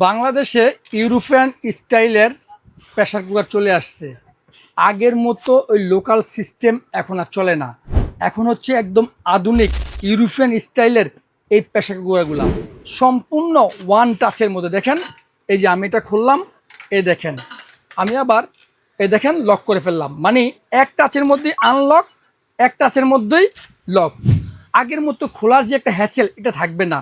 বাংলাদেশে ইউরোপিয়ান স্টাইলের pressure cooker চলে আসছে। আগের মতো ওই লোকাল সিস্টেম এখন আর চলে না। এখন হচ্ছে একদম আধুনিক ইউরোপিয়ান স্টাইলের এই প্রেসার কুকারগুলো সম্পূর্ণ ওয়ান টাচের মধ্যে। দেখেন, এই যে আমি এটা খুললাম, এই দেখেন, আমি আবার এই দেখেন লক করে ফেললাম। মানে এক টাচের মধ্যেই আনলক, এক টাচের মধ্যেই লক। আগের মতো খোলার যে একটা হ্যাসেল, এটা থাকবে না।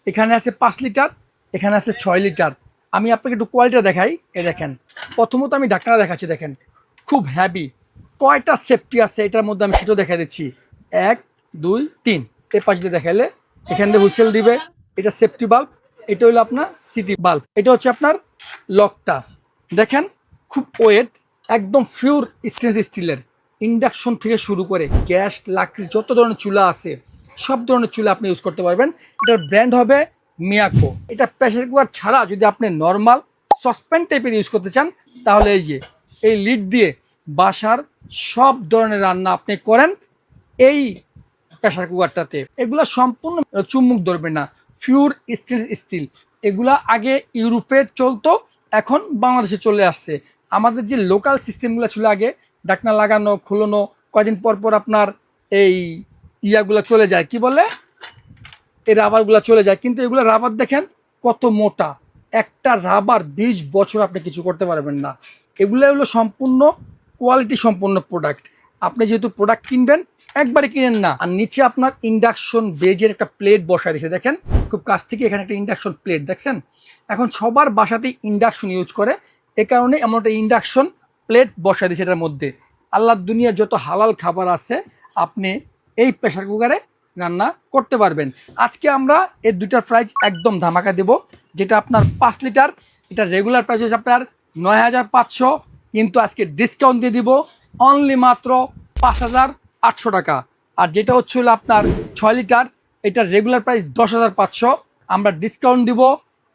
এখানে আছে 5 লিটার, এখানে আছে 6 লিটার। আমি আপনাকে একটু কোয়ালিটিটা দেখাই। এ দেখেন, প্রথমত আমি ঢাকনা দেখাচ্ছি। দেখেন খুব হ্যাভি, কয়টা সেফটি আছে এটার মধ্যে আমি সেটাও দেখা দিচ্ছি। 1 2 3, এই পাশ দিয়ে দেখাইলে এখান দিয়ে হুইসেল দিবে। এটা সেফটি বাল্ব, এটা হলো আপনার সিটি বাল্ব, এটা হচ্ছে আপনার লকটা। দেখেন খুব ওয়েট, একদম পিওর স্টেনলেস স্টিলের। ইন্ডাকশন থেকে শুরু করে গ্যাস, লাকড়ি, যত ধরনের চুলা আছে সব ধরনের চুলা আপনি ইউজ করতে পারবেন। এটার ব্র্যান্ড হবে মিয়াকো। এটা প্রেসার কুকার ছাড়া যদি আপনি নর্মাল সসপ্যান টাইপের ইউজ করতে চান, তাহলে এই যে এই লিড দিয়ে বাসার সব ধরনের রান্না আপনি করেন এই প্রেসার কুকারটাতে। এগুলা সম্পূর্ণ চুম্বক ধরবে না, পিওর স্টেনলেস স্টিল। এগুলা আগে ইউরোপে চলতো, এখন বাংলাদেশে চলে আসছে। আমাদের যে লোকাল সিস্টেমগুলো ছিল আগে, ঢাকনা লাগানো খুলোনো, কয়দিন পর পর আপনার এই ইয়াগুলো চলে যায়, কি বলে, এই রাবারগুলো চলে যায়। কিন্তু এগুলো রাবার দেখেন কত মোটা, একটা রাবার 20 বছর আপনি কিছু করতে পারবেন না। এগুলো হলো সম্পূর্ণ কোয়ালিটি সম্পন্ন প্রোডাক্ট। আপনি যেহেতু প্রোডাক্ট কিনবেন, একবারে কিনেন না। আর নিচে আপনার ইন্ডাকশন বেজের একটা প্লেট বসা দিয়েছে, দেখেন খুব কাছ থেকে এখানে একটা ইন্ডাকশন প্লেট দেখছেন। এখন সবার বাসাতেই ইন্ডাকশন ইউজ করে, এ কারণে এমন একটা ইন্ডাকশন প্লেট বসা দিয়েছে এটার মধ্যে। আল্লাহর দুনিয়ার যত হালাল খাবার আছে আপনি এই প্রেসার কুকারে রান্না করতে পারবেন। আজকে আমরা এই দুটার প্রাইস একদম ধামাকা দেব। যেটা আপনার 5 লিটার, এটা রেগুলার প্রাইস হচ্ছে আপনার 9,500, কিন্তু আজকে ডিসকাউন্ট দিয়ে দিব অনলি মাত্র 5,800 টাকা। আর যেটা হচ্ছে হলো আপনার 6 লিটার, এটার রেগুলার প্রাইস 10,500, আমরা ডিসকাউন্ট দিব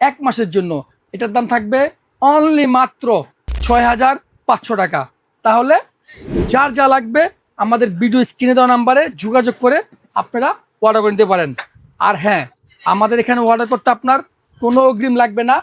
1 মাসের জন্য। এটার দাম থাকবে অনলি মাত্র 6,500 টাকা। তাহলে যার যা লাগবে আমাদের ভিডিও স্ক্রিনে দেওয়া নাম্বারে যোগাযোগ করে আপনারা অর্ডার করে নিতে পারেন। আর হ্যাঁ, আমাদের এখানে অর্ডার করতে আপনার কোনো অগ্রিম লাগবে না।